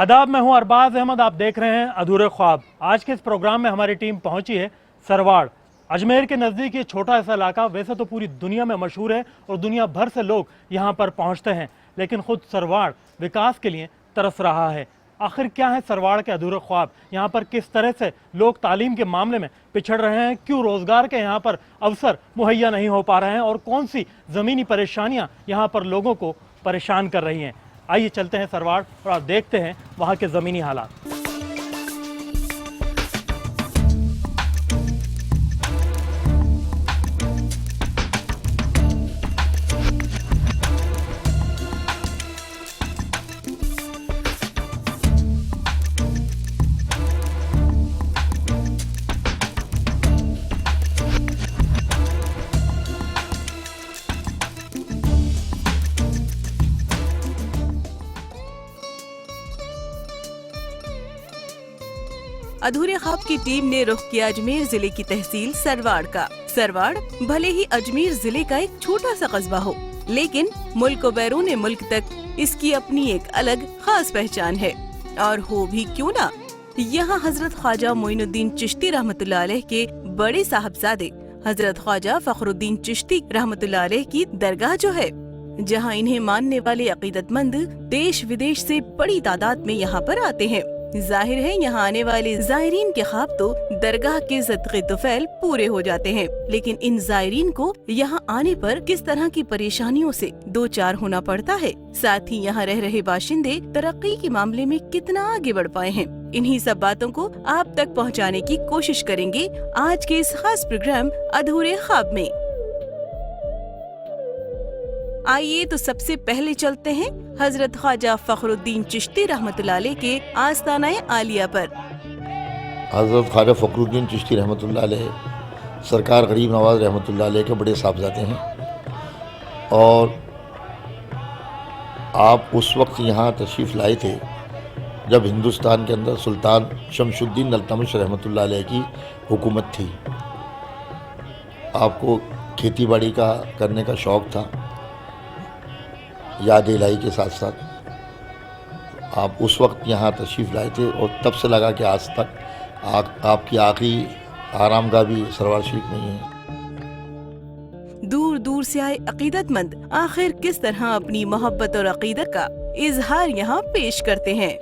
आदाब, मैं हूं अरबाज अहमद। आप देख रहे हैं अधूरे ख्वाब। आज के इस प्रोग्राम में हमारी टीम पहुंची है सरवाड़। अजमेर के नज़दीक ये छोटा ऐसा इलाका वैसे तो पूरी दुनिया में मशहूर है और दुनिया भर से लोग यहाँ पर पहुँचते हैं, लेकिन खुद सरवाड़ विकास के लिए तरस रहा है। आखिर क्या है सरवाड़ के अधूरे ख्वाब? यहाँ पर किस तरह से लोग तालीम के मामले में पिछड़ रहे हैं? क्यों रोज़गार के यहाँ पर अवसर मुहैया नहीं हो पा रहे हैं? और कौन सी ज़मीनी परेशानियाँ यहाँ पर लोगों को परेशान कर रही हैं? आइए चलते हैं सरवाड़ और आप देखते हैं वहाँ के ज़मीनी हालात। अधूरे ख्वाब की टीम ने रुख किया अजमेर जिले की तहसील सरवाड़ का। सरवाड़ भले ही अजमेर जिले का एक छोटा सा कस्बा हो, लेकिन मुल्क व बैरून मुल्क तक इसकी अपनी एक अलग खास पहचान है। और हो भी क्यों ना, यहाँ हजरत ख्वाजा मोइनुद्दीन चिश्ती रहमतुल्लाह अलैह के बड़े साहबजादे हजरत ख्वाजा फखरुद्दीन चिश्ती रहमतुल्लाह अलैह की दरगाह जो है, जहाँ इन्हें मानने वाले अकीदतमंद देश विदेश से बड़ी तादाद में यहाँ पर आते हैं। जाहिर है यहाँ आने वाले जायरीन के ख्वाब तो दरगाह के सदक़े तुफैल पूरे हो जाते हैं, लेकिन इन जायरीन को यहाँ आने पर किस तरह की परेशानियों से दो चार होना पड़ता है, साथ ही यहाँ रह रहे बाशिंदे तरक्की के मामले में कितना आगे बढ़ पाए हैं, इन्हीं सब बातों को आप तक पहुँचाने की कोशिश करेंगे आज के इस खास प्रोग्राम अधूरे ख्वाब में। आइए तो सबसे पहले चलते हैं हजरत ख्वाजा फखरुद्दीन चिश्ती रहमतुल्लाह अलैह के आस्ताना आलिया पर। हजरत ख्वाजा फखरुद्दीन चिश्ती रहमतुल्लाह अलैह सरकार गरीब नवाज रहमतुल्लाह अलैह के बड़े साहबजादे हैं, और आप उस वक्त यहाँ तशरीफ़ लाए थे जब हिंदुस्तान के अंदर सुल्तान शमशुद्दीन अल्तमिश रहमतुल्लाह अलैह की हुकूमत थी। आपको खेती बाड़ी का करने का शौक़ था, याद इलाही के साथ साथ आप उस वक्त यहाँ तशरीफ़ लाए थे, और तब से लगा कि आज तक आपकी आखिरी आरामगाह भी सरवाड़ शरीफ में ही है। दूर दूर से आए अकीदतमंद आखिर किस तरह अपनी मोहब्बत और अकीदत का इजहार यहाँ पेश करते हैं।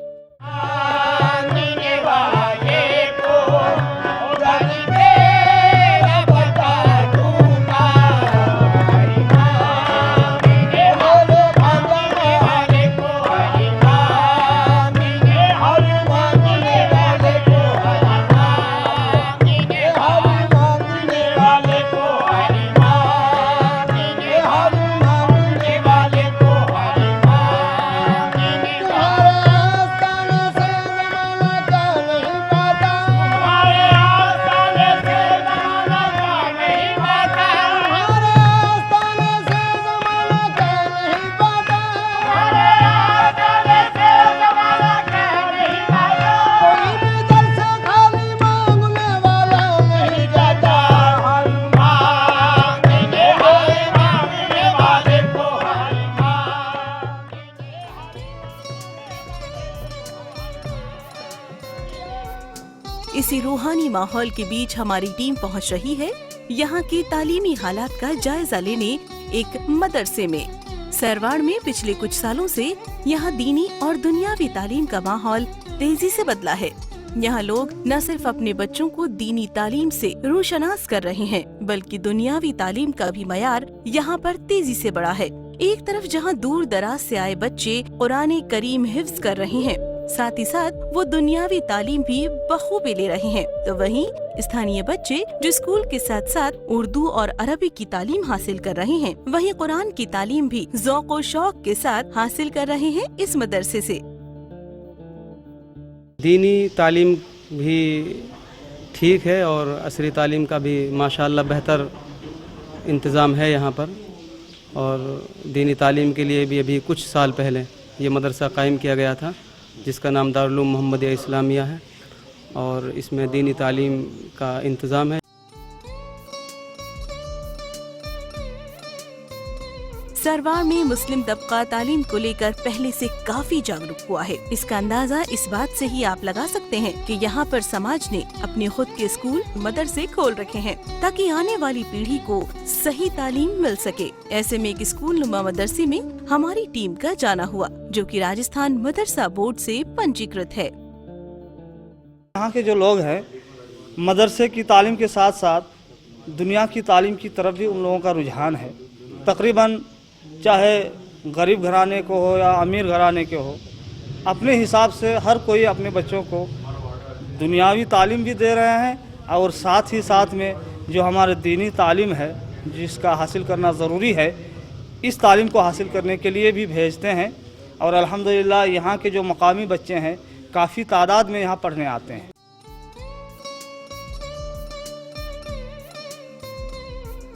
इसी रूहानी माहौल के बीच हमारी टीम पहुंच रही है यहाँ की तालीमी हालात का जायजा लेने एक मदरसे में। सरवाड़ में पिछले कुछ सालों से यहाँ दीनी और दुनियावी तालीम का माहौल तेजी से बदला है। यहाँ लोग न सिर्फ अपने बच्चों को दीनी तालीम से रोशनास कर रहे हैं, बल्कि दुनियावी तालीम का भी मयार यहाँ पर तेजी से बढ़ा है। एक तरफ जहाँ दूर दराज से आए बच्चे कुरान करीम हिफ्ज कर रहे हैं, साथ ही साथ वो दुनियावी तालीम भी बखूबी ले रहे हैं, तो वहीं स्थानीय बच्चे जो स्कूल के साथ साथ उर्दू और अरबी की तालीम हासिल कर रहे हैं, वहीं कुरान की तालीम भी ज़ौक़ और शौक के साथ हासिल कर रहे हैं इस मदरसे से। दीनी तालीम भी ठीक है और असरी तालीम का भी माशाअल्लाह बेहतर इंतज़ाम है यहाँ पर, और दीनी तालीम के लिए भी अभी कुछ साल पहले ये मदरसा कायम किया गया था जिसका नाम दारुल उलूम मोहम्मदिया इस्लामिया है, और इसमें दीनी तालीम का इंतज़ाम है। सरवाड़ में मुस्लिम तबका तालीम को लेकर पहले से काफी जागरूक हुआ है। इसका अंदाजा इस बात से ही आप लगा सकते हैं कि यहाँ पर समाज ने अपने खुद के स्कूल मदरसे खोल रखे हैं ताकि आने वाली पीढ़ी को सही तालीम मिल सके। ऐसे में एक स्कूल नुमा मदरसे में हमारी टीम का जाना हुआ, जो कि राजस्थान मदरसा बोर्ड से पंजीकृत है। यहाँ के जो लोग हैं मदरसे की तालीम के साथ साथ दुनिया की तालीम की तरफ भी उन लोगों का रुझान है। तकरीबन चाहे गरीब घराने को हो या अमीर घराने के हो, अपने हिसाब से हर कोई अपने बच्चों को दुनियावी तालीम भी दे रहे हैं और साथ ही साथ में जो हमारे दीनी तालीम है जिसका हासिल करना ज़रूरी है, इस तालीम को हासिल करने के लिए भी भेजते हैं। और अल्हम्दुलिल्लाह यहाँ के जो मकामी बच्चे हैं काफ़ी तादाद में यहाँ पढ़ने आते हैं।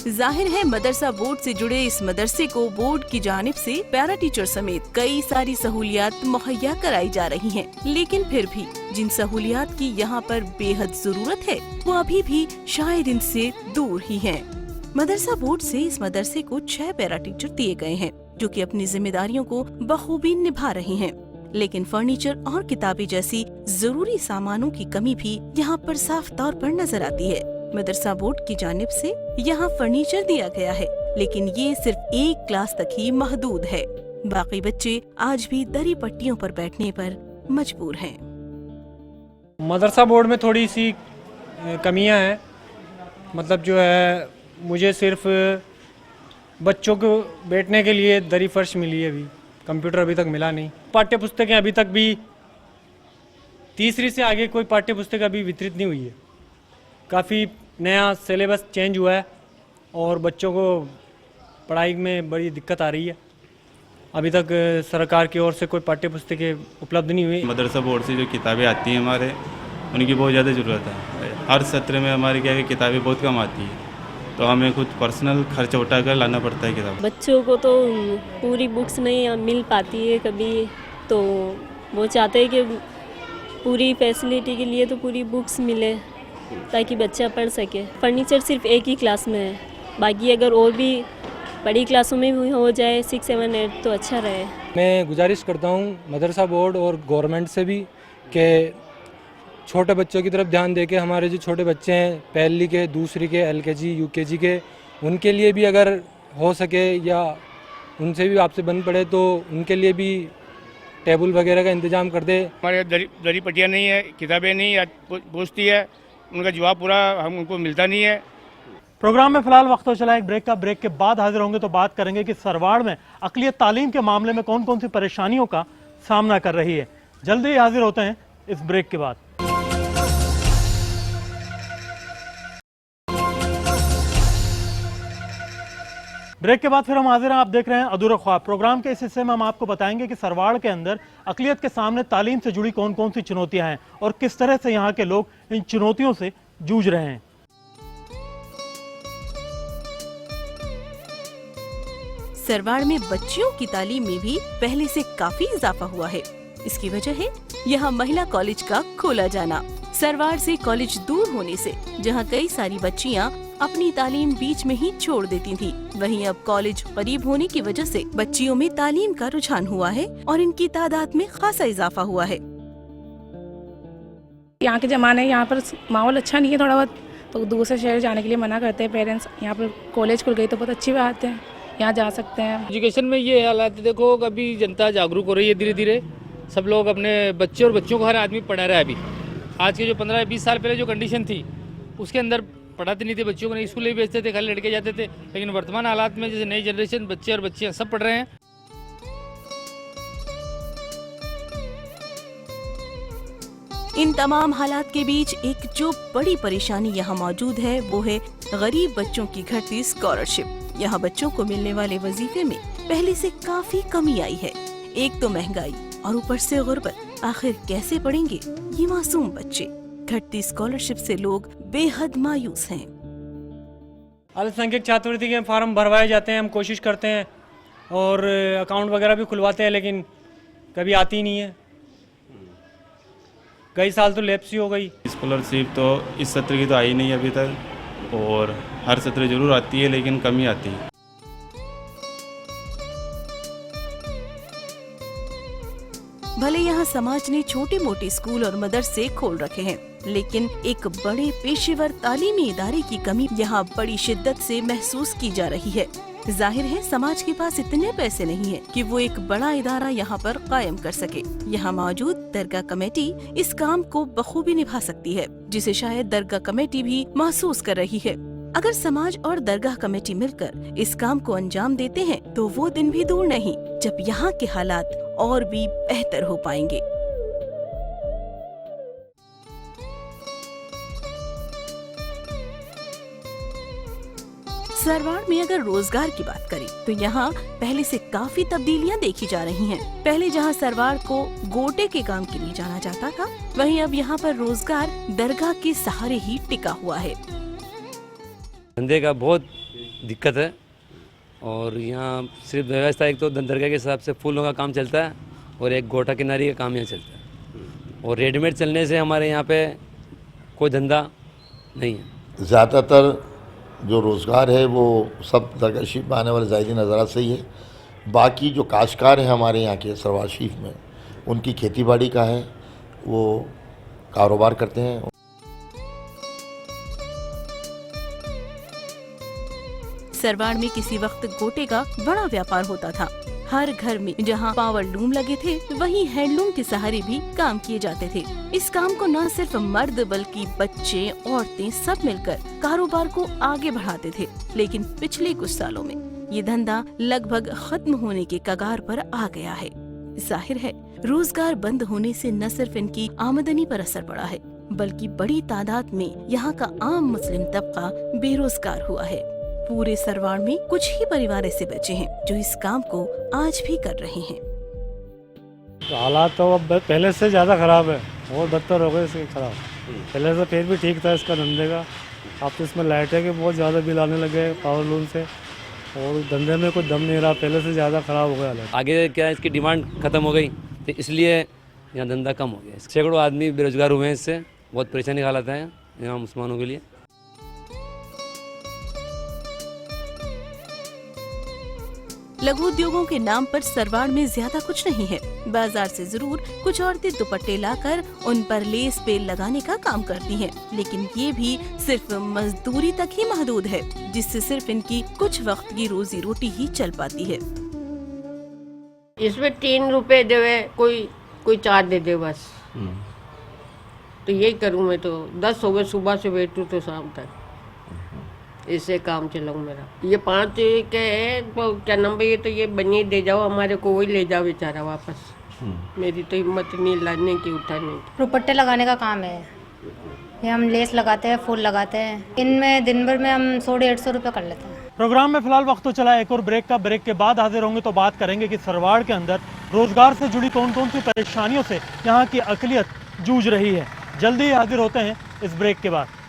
जाहिर है मदरसा बोर्ड से जुड़े इस मदरसे को बोर्ड की जानिब से पैरा टीचर समेत कई सारी सहूलियात मुहैया कराई जा रही हैं। लेकिन फिर भी जिन सहूलियात की यहाँ पर बेहद जरूरत है वो अभी भी शायद इनसे दूर ही हैं। मदरसा बोर्ड से इस मदरसे को 6 पैरा टीचर दिए गए हैं जो कि अपनी जिम्मेदारियों को बखूबी निभा रहे हैं। लेकिन फर्नीचर और किताबें जैसी जरूरी सामानों की कमी भी यहाँ पर साफ तौर पर नजर आती है। मदरसा बोर्ड की जानिब से यहाँ फर्नीचर दिया गया है, लेकिन ये सिर्फ 1 क्लास तक ही महदूद है। बाकी बच्चे आज भी दरी पट्टियों पर बैठने पर मजबूर हैं। मदरसा बोर्ड में थोड़ी सी कमियां हैं। मतलब जो है मुझे सिर्फ बच्चों को बैठने के लिए दरी फर्श मिली है, अभी कंप्यूटर अभी तक मिला नहीं। पाठ्य पुस्तकें अभी तक भी तीसरी से आगे कोई पाठ्य पुस्तक अभी वितरित नहीं हुई है। काफ़ी नया सिलेबस चेंज हुआ है और बच्चों को पढ़ाई में बड़ी दिक्कत आ रही है। अभी तक सरकार की ओर से कोई पाठ्य पुस्तकें उपलब्ध नहीं हुई। मदरसा बोर्ड से जो किताबें आती हैं हमारे, उनकी बहुत ज़्यादा ज़रूरत है। हर सत्र में हमारी क्या है किताबें बहुत कम आती है, तो हमें खुद पर्सनल खर्च उठाकर लाना पड़ता है किताब। बच्चों को तो पूरी बुक्स नहीं मिल पाती है कभी, तो वो चाहते हैं कि पूरी फैसिलिटी के लिए तो पूरी बुक्स मिले ताकि बच्चा पढ़ सके। फर्नीचर सिर्फ 1 ही क्लास में है, बाकी अगर और भी बड़ी क्लासों में भी हो जाए 6, 7, 8 तो अच्छा रहे। मैं गुजारिश करता हूँ मदरसा बोर्ड और गवर्नमेंट से भी कि छोटे बच्चों की तरफ ध्यान देके हमारे जो छोटे बच्चे हैं पहली के, दूसरी के, LKG, UKG के, उनके लिए भी अगर हो सके या उनसे भी आपसे बन पड़े तो उनके लिए भी टेबल वगैरह का इंतजाम कर दे। हमारे दरी पट्टियाँ नहीं है, किताबें नहीं है, पूछती है उनका जवाब पूरा हमको मिलता नहीं है। प्रोग्राम में फिलहाल वक्त हो चला एक ब्रेक का। ब्रेक के बाद हाजिर होंगे तो बात करेंगे कि सरवाड़ में अक़लियत तालीम के मामले में कौन कौन सी परेशानियों का सामना कर रही है। जल्दी ही हाजिर होते हैं इस ब्रेक के बाद। ब्रेक के बाद फिर हम हाजिर हैं। आप देख रहे हैं अधूरे ख्वाब। प्रोग्राम के इस हिस्से में हम आपको बताएंगे कि सरवाड़ के अंदर अक़लियत के सामने तालीम से जुड़ी कौन कौन सी चुनौतियां हैं और किस तरह से यहाँ के लोग इन चुनौतियों से जूझ रहे हैं। सरवाड़ में बच्चियों की तालीम में भी पहले से काफी इजाफा हुआ है। इसकी वजह है यहाँ महिला कॉलेज का खोला जाना। सरवाड़ से कॉलेज दूर होने से जहाँ कई सारी बच्चियाँ अपनी तालीम बीच में ही छोड़ देती थी, वहीं अब कॉलेज करीब होने की वजह से बच्चियों में तालीम का रुझान हुआ है और इनकी तादाद में खासा इजाफा हुआ है। यहाँ के ज़माने यहाँ पर माहौल अच्छा नहीं है थोड़ा बहुत, तो दूसरे शहर जाने के लिए मना करते हैं पेरेंट्स। यहाँ पर कॉलेज खुल गई तो बहुत अच्छी बात है, यहाँ जा सकते हैं। एजुकेशन में ये हालात देखो, अभी जनता जागरूक हो रही है धीरे धीरे। सब लोग अपने बच्चे और बच्चों को हर आदमी पढ़ा रहा है। अभी आज के जो 15-20 साल पहले जो कंडीशन थी उसके अंदर पढ़ाते नहीं थे बच्चों को, नहीं स्कूल ही भेजते थे, खाली लड़के जाते थे। लेकिन वर्तमान हालात में जैसे नई जनरेशन बच्चे और बच्चियाँ सब पढ़ रहे हैं। इन तमाम हालात के बीच एक जो बड़ी परेशानी यहाँ मौजूद है वो है गरीब बच्चों की घटती स्कॉलरशिप। यहाँ बच्चों को मिलने वाले वजीफे में पहले से काफी कमी आई है। एक तो महंगाई और ऊपर से गुर्बत। आखिर कैसे पढ़ेंगे ये मासूम बच्चे? घटती स्कॉलरशिप से लोग बेहद मायूस हैं। अल्पसंख्यक छात्रवृत्ति के फॉर्म भरवाए जाते हैं, हम कोशिश करते हैं और अकाउंट वगैरह भी खुलवाते हैं, लेकिन कभी आती नहीं है। कई साल तो लैप्स ही हो गई। स्कॉलरशिप तो इस सत्र की तो आई नहीं अभी तक, और हर सत्र जरूर आती है लेकिन कम ही आती है। भले यहाँ समाज ने छोटे मोटे स्कूल और मदरसे खोल रखे हैं, लेकिन एक बड़े पेशेवर तालीमी इदारे की कमी यहाँ बड़ी शिद्दत से महसूस की जा रही है। जाहिर है समाज के पास इतने पैसे नहीं है कि वो एक बड़ा इदारा यहाँ पर कायम कर सके। यहाँ मौजूद दरगाह कमेटी इस काम को बखूबी निभा सकती है, जिसे शायद दरगाह कमेटी भी महसूस कर रही है। अगर समाज और दरगाह कमेटी मिलकर इस काम को अंजाम देते हैं तो वो दिन भी दूर नहीं जब यहाँ के हालात और भी बेहतर हो पाएंगे। सरवाड़ में अगर रोजगार की बात करें तो यहाँ पहले से काफी तब्दीलियाँ देखी जा रही हैं। पहले जहाँ सरवाड़ को गोटे के काम के लिए जाना जाता था, वहीं अब यहाँ पर रोजगार दरगाह के सहारे ही टिका हुआ है। धंधे का बहुत दिक्कत है और यहाँ सिर्फ व्यवस्था एक तो दरगाह के हिसाब से फूलों का काम चलता है और एक गोटा किनारी का काम यहाँ चलता है और रेडीमेड चलने से हमारे यहाँ पे कोई धंधा नहीं है। ज़्यादातर जो रोज़गार है वो सब दरगाह शरीफ में आने वाले ज़ायरीन हज़रात से ही है। बाकी जो काश्तकार हैं हमारे यहाँ के सरवार शरीफ में, उनकी खेती बाड़ी का है, वो कारोबार करते हैं। सरवाड़ में किसी वक्त गोटे का बड़ा व्यापार होता था। हर घर में जहां पावर लूम लगे थे, वहीं हैंडलूम के सहारे भी काम किए जाते थे। इस काम को न सिर्फ मर्द बल्कि बच्चे, औरतें सब मिलकर कारोबार को आगे बढ़ाते थे। लेकिन पिछले कुछ सालों में ये धंधा लगभग खत्म होने के कगार पर आ गया है। जाहिर है रोजगार बंद होने से न सिर्फ इनकी आमदनी पर असर पड़ा है, बल्कि बड़ी तादाद में यहाँ का आम मुस्लिम तबका बेरोजगार हुआ है। पूरे सरवाड़ में कुछ ही परिवार ऐसे बचे हैं जो इस काम को आज भी कर रहे हैं। हालात तो अब पहले से ज़्यादा ख़राब है और बदतर हो गए इसके खराब। पहले से फिर भी ठीक था इसका धंधे का, अब तो इसमें लाइटें के बहुत ज़्यादा बिल आने लगे पावर लूम से और धंधे में कोई दम नहीं रहा, पहले से ज़्यादा ख़राब हो गया हालात। आगे क्या है, इसकी डिमांड ख़त्म हो गई तो इसलिए यहाँ धंधा कम हो गया। सैकड़ों आदमी बेरोजगार हुए हैं, इससे बहुत परेशानी की हालत है यहाँ मुसलमानों के लिए। लघु उद्योगों के नाम पर सरवाड़ में ज्यादा कुछ नहीं है। बाजार से जरूर कुछ औरतें दुपट्टे लाकर उन पर लेस बेल लगाने का काम करती हैं, लेकिन ये भी सिर्फ मजदूरी तक ही महदूद है, जिससे सिर्फ इनकी कुछ वक्त की रोजी रोटी ही चल पाती है। इसमें 3 रुपए देवे, कोई 4 दे दे बस, तो यही करूँ मैं। तो 10 हो गए, सुबह से बैठूँ तो शाम तक, इससे काम चलाऊँ मेरा। ये 5 के है तो क्या नंबर, ये तो ये बनिए दे जाओ हमारे को, वही ले जाओ बेचारा वापस। मेरी तो हिम्मत नहीं लाने की, उठाने की। दुपट्टे लगाने का काम है, ये हम लेस लगाते हैं, फूल लगाते हैं। इनमें दिन भर में हम 100-150 रुपये कर लेते हैं। प्रोग्राम में फिलहाल वक्त तो चला एक और ब्रेक का। ब्रेक के बाद हाजिर होंगे तो बात करेंगे कि सरवाड़ के अंदर रोजगार से जुड़ी कौन कौन सी परेशानियों से यहाँ की अकलियत जूझ रही है। जल्दी ही हाजिर होते हैं इस ब्रेक के बाद।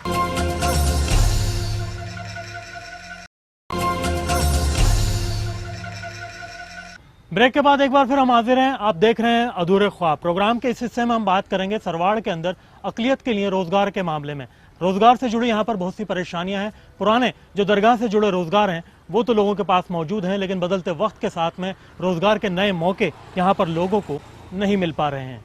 ब्रेक के बाद एक बार फिर हम हाजिर हैं। आप देख रहे हैं अधूरे ख्वाब। प्रोग्राम के इस हिस्से में हम बात करेंगे सरवाड़ के अंदर अकलियत के लिए रोजगार के मामले में। रोजगार से जुड़ी यहाँ पर बहुत सी परेशानियां हैं। पुराने जो दरगाह से जुड़े रोजगार हैं वो तो लोगों के पास मौजूद हैं, लेकिन बदलते वक्त के साथ में रोजगार के नए मौके यहाँ पर लोगों को नहीं मिल पा रहे हैं।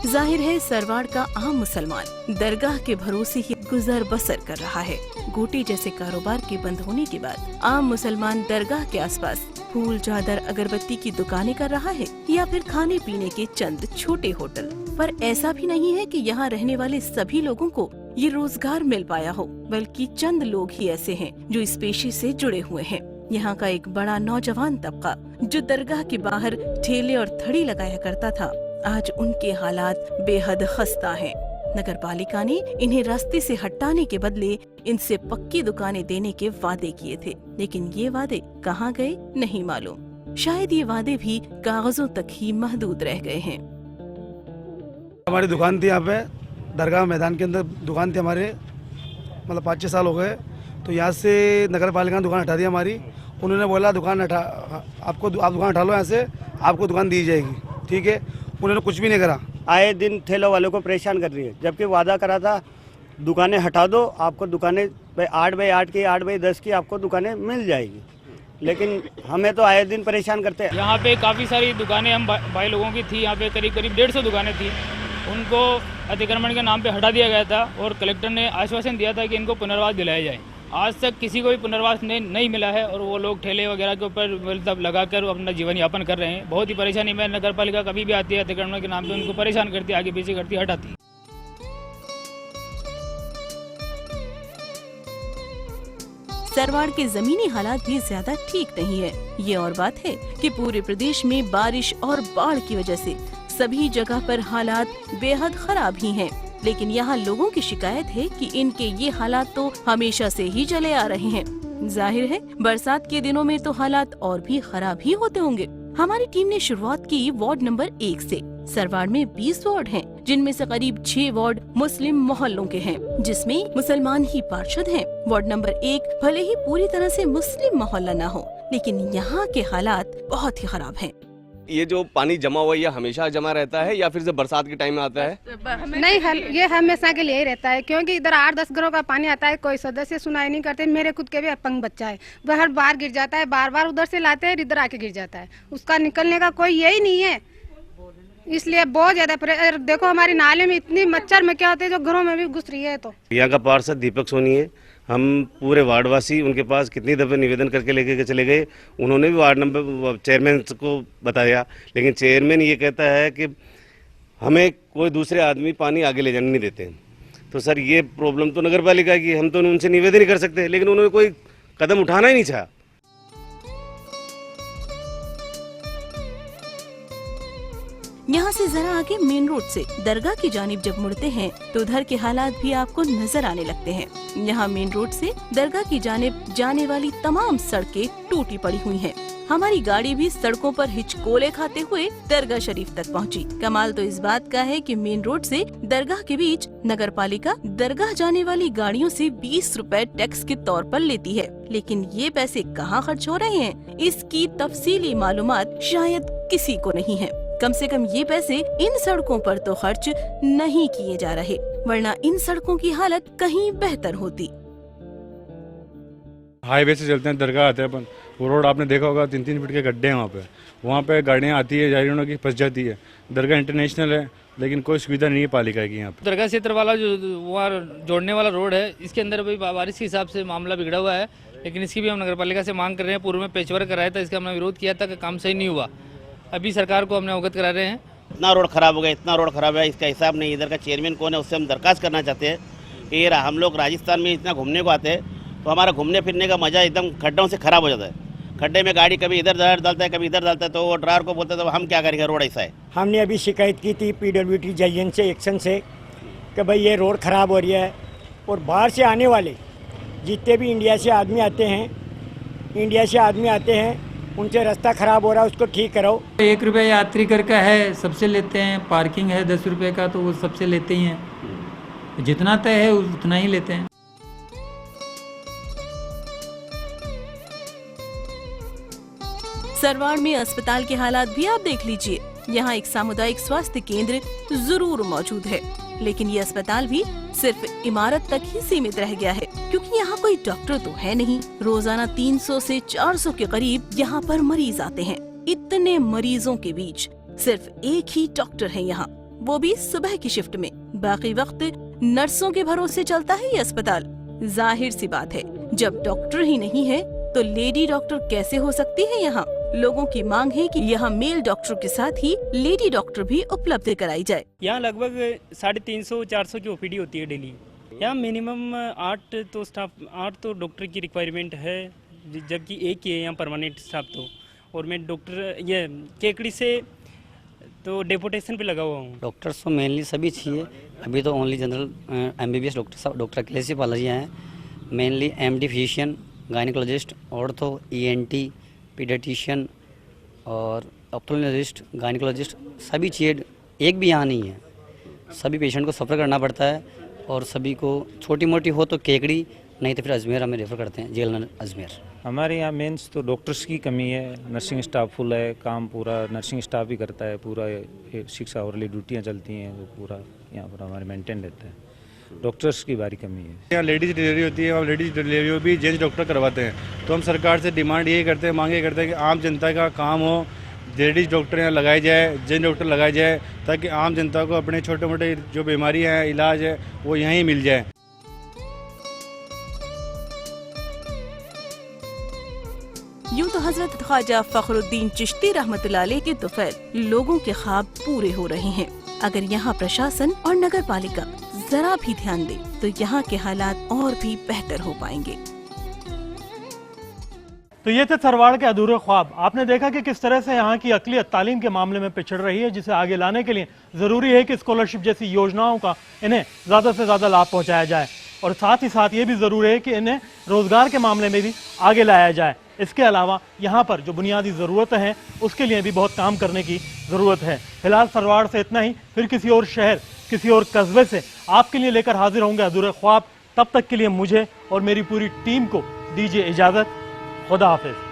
जाहिर है सरवाड़ का आम मुसलमान दरगाह के भरोसे ही गुजर बसर कर रहा है। गोटी जैसे कारोबार के बंद होने के बाद आम मुसलमान दरगाह के आसपास फूल, चादर, अगरबत्ती की दुकानें कर रहा है या फिर खाने पीने के चंद छोटे होटल। पर ऐसा भी नहीं है कि यहाँ रहने वाले सभी लोगों को ये रोजगार मिल पाया हो, बल्कि चंद लोग ही ऐसे हैं जो इस पेशे से जुड़े हुए हैं। यहाँ का एक बड़ा नौजवान तबका जो दरगाह के बाहर ठेले और थड़ी लगाया करता था, आज उनके हालात बेहद खस्ता हैं। नगर पालिका ने इन्हें रास्ते से हटाने के बदले इनसे पक्की दुकानें देने के वादे किए थे, लेकिन ये वादे कहाँ गए नहीं मालूम। शायद ये वादे भी कागजों तक ही महदूद रह गए हैं। हमारी दुकान थी यहाँ पे दरगाह मैदान के अंदर, दुकान थी हमारे, मतलब 5-6 साल हो गए। तो यहाँ से नगर पालिका ने दुकान हटा दी हमारी। उन्होंने बोला दुकान आप दुकान हटा लो, यहाँ से आपको दुकान दी जाएगी। ठीक है, उन्होंने कुछ भी नहीं करा। आए दिन ठेलों वालों को परेशान कर रही है, जबकि वादा करा था दुकानें हटा दो, आपको दुकानें 8 बाई 8 की, 8 बाई 10 की आपको दुकानें मिल जाएगी। लेकिन हमें तो आए दिन परेशान करते हैं। यहाँ पे काफ़ी सारी दुकानें हम भाई लोगों की थी, यहाँ पे करीब करीब 150 दुकानें थी, उनको अतिक्रमण के नाम पे हटा दिया गया था और कलेक्टर ने आश्वासन दिया था कि इनको पुनर्वास दिलाया जाए। आज तक किसी को भी पुनर्वास नहीं मिला है और वो लोग ठेले वगैरह के ऊपर मतलब लगाकर अपना जीवन यापन कर रहे हैं। बहुत ही परेशानी में नगर पालिका कभी भी आती है अतिक्रमण के नाम पे उनको परेशान करती है, आगे पीछे करती है, हटाती है। सरवाड़ के जमीनी हालात भी ज्यादा ठीक नहीं है। ये और बात है कि पूरे प्रदेश में बारिश और बाढ़ की वजह से सभी जगह पर हालात बेहद खराब ही हैं। लेकिन यहाँ लोगों की शिकायत है कि इनके ये हालात तो हमेशा से ही चले आ रहे हैं। जाहिर है बरसात के दिनों में तो हालात और भी खराब ही होते होंगे। हमारी टीम ने शुरुआत की वार्ड नंबर 1 से। सरवाड़ में 20 वार्ड हैं, जिनमें से करीब 6 वार्ड मुस्लिम मोहल्लों के हैं, जिसमें मुसलमान ही पार्षद हैं। वार्ड नंबर 1 भले ही पूरी तरह से मुस्लिम मोहल्ला न हो, लेकिन यहाँ के हालात बहुत ही खराब हैं। ये जो पानी जमा हुआ है ये हमेशा जमा रहता है या फिर जब बरसात के टाइम में आता है? नहीं, ये हमेशा के लिए ही रहता है, क्योंकि इधर 8-10 घरों का पानी आता है, कोई सदस्य सुनाई नहीं करते। मेरे खुद के भी अपंग बच्चा है, वह हर बार गिर जाता है, बार बार उधर से लाते हैं, इधर आके गिर जाता है, उसका निकलने का कोई यही नहीं है। इसलिए बहुत ज्यादा देखो हमारी नाले में इतनी मच्छर में क्या होते हैं जो घरों में भी घुस रही है। तो यहाँ का पार्षद दीपक सोनी है। हम पूरे वार्डवासी उनके पास कितनी दफ़े निवेदन करके लेके चले गए, उन्होंने भी वार्ड नंबर चेयरमैन को बताया, लेकिन चेयरमैन ये कहता है कि हमें कोई दूसरे आदमी पानी आगे ले जाने नहीं देते। तो सर ये प्रॉब्लम तो नगर पालिका की, हम तो उनसे निवेदन ही कर सकते हैं, लेकिन उन्होंने कोई कदम उठाना ही नहीं चाहा। यहाँ से जरा आगे मेन रोड से दरगाह की जानिब जब मुड़ते हैं तो उधर के हालात भी आपको नजर आने लगते हैं। यहाँ मेन रोड से दरगाह की जानिब जाने वाली तमाम सड़कें टूटी पड़ी हुई हैं। हमारी गाड़ी भी सड़कों पर हिचकोले खाते हुए दरगाह शरीफ तक पहुँची। कमाल तो इस बात का है कि मेन रोड से दरगाह के बीच नगर पालिका दरगाह जाने वाली गाड़ियों से 20 रुपए टैक्स के तौर पर लेती है, लेकिन ये पैसे कहाँ खर्च हो रहे हैं इसकी तफसीली मालूमात शायद किसी को नहीं है। कम से कम ये पैसे इन सड़कों पर तो खर्च नहीं किए जा रहे, वरना इन सड़कों की हालत कहीं बेहतर होती। हाईवे से चलते हैं, दरगाह आते हैं अपन, वो रोड आपने देखा होगा 3-3 फीट के गड्ढे हैं वहाँ पे गाड़ियाँ आती है, जायरीनों की फंस जाती है। दरगाह इंटरनेशनल है, लेकिन कोई सुविधा नहीं है पालिका की। यहाँ पे दरगाह क्षेत्र वाला जो वहाँ जोड़ने वाला रोड है, इसके अंदर अभी बारिश के हिसाब से मामला बिगड़ा हुआ है, लेकिन इसकी भी हम नगर पालिका से मांग कर रहे हैं। पूर्व में पेचवर्क कराया था, इसका हमने विरोध किया था कि काम सही नहीं हुआ। अभी सरकार को हमने अवगत करा रहे हैं। इतना रोड खराब हो गया, इतना रोड खराब है, इसका हिसाब नहीं। इधर का चेयरमैन कौन है उससे हम दरखास्त करना चाहते हैं कि ये हम लोग राजस्थान में इतना घूमने को आते हैं तो हमारा घूमने फिरने का मज़ा एकदम खड्डों से ख़राब हो जाता है। खड्डे में गाड़ी कभी इधर डालता है, कभी इधर डालता है, तो वो ड्राइवर को बोलते तो हम क्या करेंगे, रोड ऐसा है। हमने अभी शिकायत की थी PWD जयन से एक्शन से कि भाई ये रोड ख़राब हो रही है, और बाहर से आने वाले जितने भी इंडिया से आदमी आते हैं उनसे रास्ता ख़राब हो रहा है, उसको ठीक कराओ। 1 रुपये यात्री कर का है, सबसे लेते हैं। पार्किंग है 10 रुपये का, तो वो सबसे लेते ही हैं। जितना तय है उतना ही लेते हैं। सरवाड़ में अस्पताल के हालात भी आप देख लीजिए। यहाँ एक सामुदायिक स्वास्थ्य केंद्र जरूर मौजूद है, लेकिन ये अस्पताल भी सिर्फ इमारत तक ही सीमित रह गया है, क्योंकि यहाँ कोई डॉक्टर तो है नहीं। रोजाना 300 से 400 के करीब यहाँ पर मरीज आते हैं। इतने मरीजों के बीच सिर्फ एक ही डॉक्टर है यहाँ, वो भी सुबह की शिफ्ट में। बाकी वक्त नर्सों के भरोसे चलता है ये अस्पताल। जाहिर सी बात है, जब डॉक्टर ही नहीं है तो लेडी डॉक्टर कैसे हो सकती है यहाँ। लोगों की मांग है कि यहाँ मेल डॉक्टर के साथ ही लेडी डॉक्टर भी उपलब्ध कराई जाए। यहाँ लगभग 350-400 की OPD होती है डेली। यहाँ मिनिमम 8 तो डॉक्टर की रिक्वायरमेंट है, जबकि एक ही है यहाँ परमानेंट स्टाफ। तो और मैं डॉक्टर ये केकड़ी से तो डेपुटेशन पे लगा हुआ हूँ। डॉक्टर्स तो मेनली सभी चाहिए। अभी तो only general MBBS doctor Akhilesh Palaji हैं। Mainly MD physician, gynaecologist, ortho, ENT, paediatrician और ऑप्थेल्मोलॉजिस्ट, गायनिकोलॉजिस्ट सभी चाहिए। एक भी यहाँ नहीं है। सभी पेशेंट को सफ़र करना पड़ता है, और सभी को छोटी मोटी हो तो केकड़ी, नहीं तो फिर अजमेर हमें रेफ़र करते हैं, जेल अजमेर। हमारे यहाँ मेंस तो डॉक्टर्स की कमी है, नर्सिंग स्टाफ फुल है, काम पूरा नर्सिंग स्टाफ ही करता है। पूरा 6 आवरली ड्यूटियाँ चलती हैं, वो पूरा यहाँ पर हमारे मेंटेन रहता है। डॉक्टर्स की भारी कमी है। यहाँ लेडीज़ डिलीवरी होती है और लेडीज़ डिलीवरी भी जेंट्स डॉक्टर करवाते हैं। तो हम सरकार से डिमांड यही करते हैं, मांग ये करते हैं कि आम जनता का काम हो, लेडीज़ डॉक्टर यहाँ लगाए जाए, जेंट्स डॉक्टर लगाए जाए, ताकि आम जनता को अपने छोटे मोटे जो बीमारियाँ हैं, इलाज है, वो यहीं मिल जाए। यूं तो हजरत ख्वाजा फखरुद्दीन चिश्ती रहमतुल्लाह अलैह के तुफैल लोगों के ख्वाब पूरे हो रहे हैं। अगर यहाँ प्रशासन और नगर पालिका जरा भी ध्यान दे तो यहाँ के हालात और भी बेहतर हो पाएंगे। तो ये थे सरवाड़ के अधूरे ख्वाब। आपने देखा कि किस तरह से यहाँ की अक़लियत तालीम के मामले में पिछड़ रही है, जिसे आगे लाने के लिए ज़रूरी है कि स्कॉलरशिप जैसी योजनाओं का इन्हें ज़्यादा से ज़्यादा लाभ पहुँचाया जाए, और साथ ही साथ ये भी ज़रूरी है कि इन्हें रोज़गार के मामले में भी आगे लाया जाए। इसके अलावा यहाँ पर जो बुनियादी ज़रूरतें हैं उसके लिए भी बहुत काम करने की ज़रूरत है। फिलहाल सरवाड़ से इतना ही, फिर किसी और शहर, किसी और कस्बे से आपके लिए लेकर हाजिर होंगे अधूरे ख्वाब। तब तक के लिए मुझे और मेरी पूरी टीम को दीजिए इजाज़त। खुदा हाफिज़।